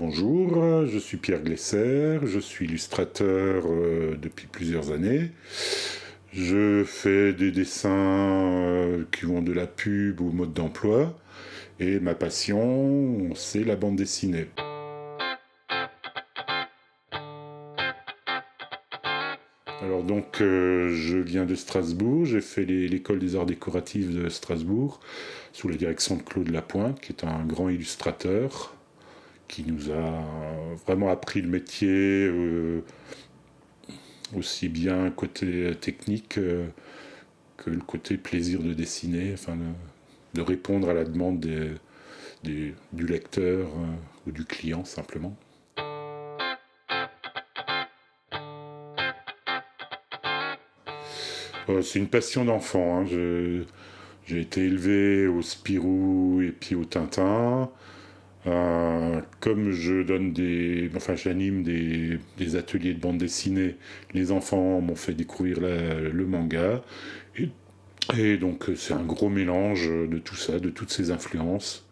bonjour, je suis Pierre Glesser, je suis illustrateur depuis plusieurs années. Je fais des dessins qui vont de la pub au mode d'emploi et ma passion, c'est la bande dessinée. Alors donc je viens de Strasbourg, j'ai fait l'école des arts décoratifs de Strasbourg sous la direction de Claude Lapointe, qui est un grand illustrateur qui nous a vraiment appris le métier, aussi bien côté technique que le côté plaisir de dessiner, enfin de répondre à la demande du lecteur ou du client simplement. C'est une passion d'enfant. Hein. J'ai été élevé au Spirou et puis au Tintin. Comme je donne j'anime des ateliers de bande dessinée, les enfants m'ont fait découvrir le manga. Et donc c'est un gros mélange de tout ça, de toutes ces influences.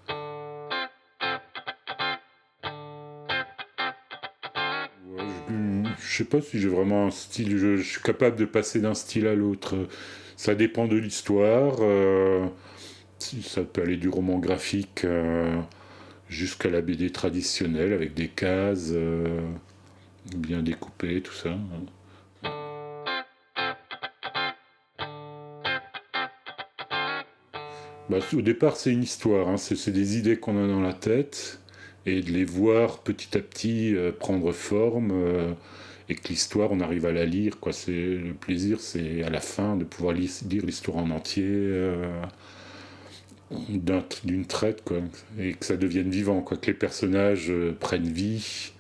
Je sais pas si j'ai vraiment un style, je suis capable de passer d'un style à l'autre. Ça dépend de l'histoire. Ça peut aller du roman graphique jusqu'à la BD traditionnelle avec des cases bien découpées, tout ça. Au départ, c'est une histoire, hein. C'est des idées qu'on a dans la tête et de les voir petit à petit prendre forme et que l'histoire, on arrive à la lire. Quoi. Le plaisir, c'est à la fin de pouvoir lire l'histoire en entier d'une traite, quoi, et que ça devienne vivant, quoi, que les personnages prennent vie,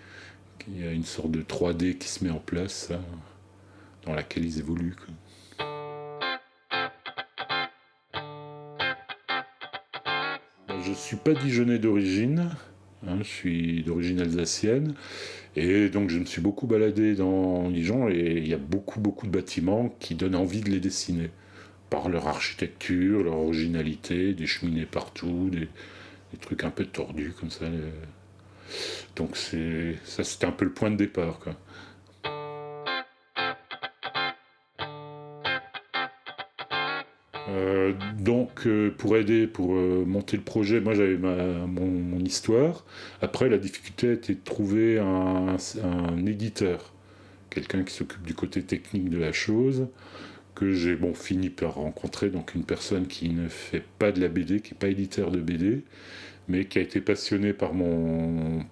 qu'il y a une sorte de 3D qui se met en place dans laquelle ils évoluent. Quoi. Je suis pas dijonnais d'origine, hein, je suis d'origine alsacienne, et donc je me suis beaucoup baladé dans Dijon, et il y a beaucoup de bâtiments qui donnent envie de les dessiner, par leur architecture, leur originalité, des cheminées partout, des trucs un peu tordus comme ça. Donc ça c'était un peu le point de départ. Quoi. Pour monter le projet, moi j'avais mon histoire. Après, la difficulté était de trouver un éditeur, quelqu'un qui s'occupe du côté technique de la chose, que j'ai fini par rencontrer, donc une personne qui ne fait pas de la BD, qui n'est pas éditeur de BD, mais qui a été passionné par mon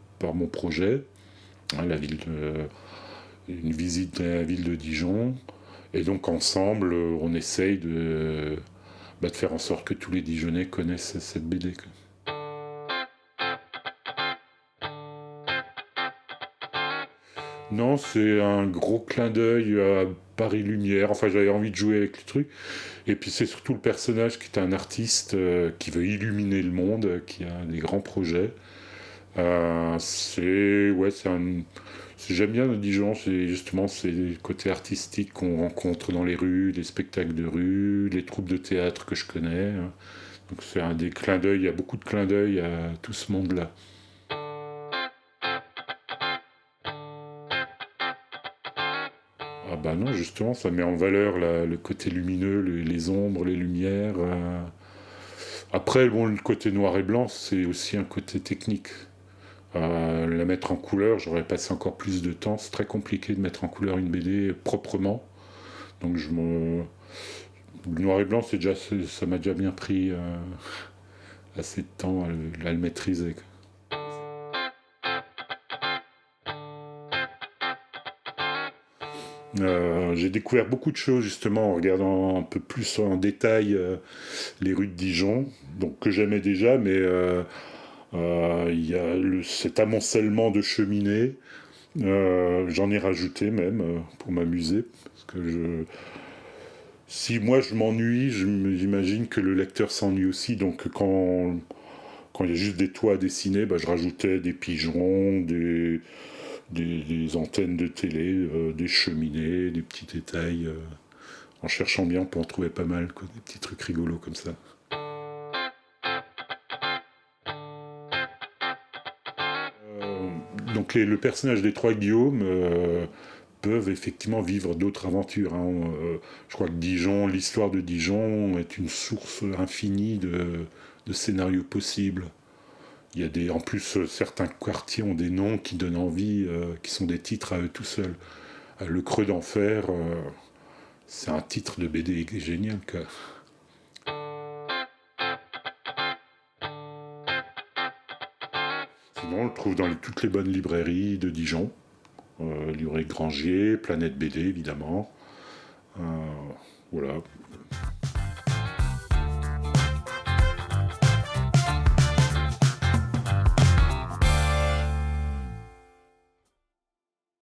projet, hein, une visite à la ville de Dijon. Et donc ensemble, on essaye de faire en sorte que tous les Dijonnais connaissent cette BD. Non, c'est un gros clin d'œil à Paris Lumière. Enfin, j'avais envie de jouer avec le truc. Et puis c'est surtout le personnage qui est un artiste qui veut illuminer le monde, qui a des grands projets. J'aime bien Dijon, c'est le côté artistique qu'on rencontre dans les rues, les spectacles de rue, les troupes de théâtre que je connais. Hein. Donc c'est un des clins d'œil, il y a beaucoup de clins d'œil à tout ce monde-là. Ah bah non, justement, ça met en valeur le côté lumineux, les ombres, les lumières. Après, le côté noir et blanc, c'est aussi un côté technique. La mettre en couleur, j'aurais passé encore plus de temps. C'est très compliqué de mettre en couleur une BD proprement. Donc le noir et blanc, ça m'a déjà bien pris assez de temps à le maîtriser. J'ai découvert beaucoup de choses justement en regardant un peu plus en détail les rues de Dijon, donc que j'aimais déjà, mais il y a cet amoncellement de cheminées. J'en ai rajouté même pour m'amuser, parce que si moi je m'ennuie, j'imagine que le lecteur s'ennuie aussi. Donc quand il y a juste des toits à dessiner, je rajoutais des pigeons, des antennes de télé, des cheminées, des petits détails. En cherchant bien, on peut en trouver pas mal, quoi, des petits trucs rigolos comme ça. Donc le personnage des trois Guillaume peuvent effectivement vivre d'autres aventures. Hein. Je crois que Dijon, l'histoire de Dijon est une source infinie de scénarios possibles. Il y a en plus, certains quartiers ont des noms qui donnent envie, qui sont des titres à eux tout seuls. Le Creux d'Enfer, c'est un titre de BD génial. Quoi. Sinon, on le trouve dans toutes les bonnes librairies de Dijon. Librairie Grangier, Planète BD évidemment. Euh, voilà.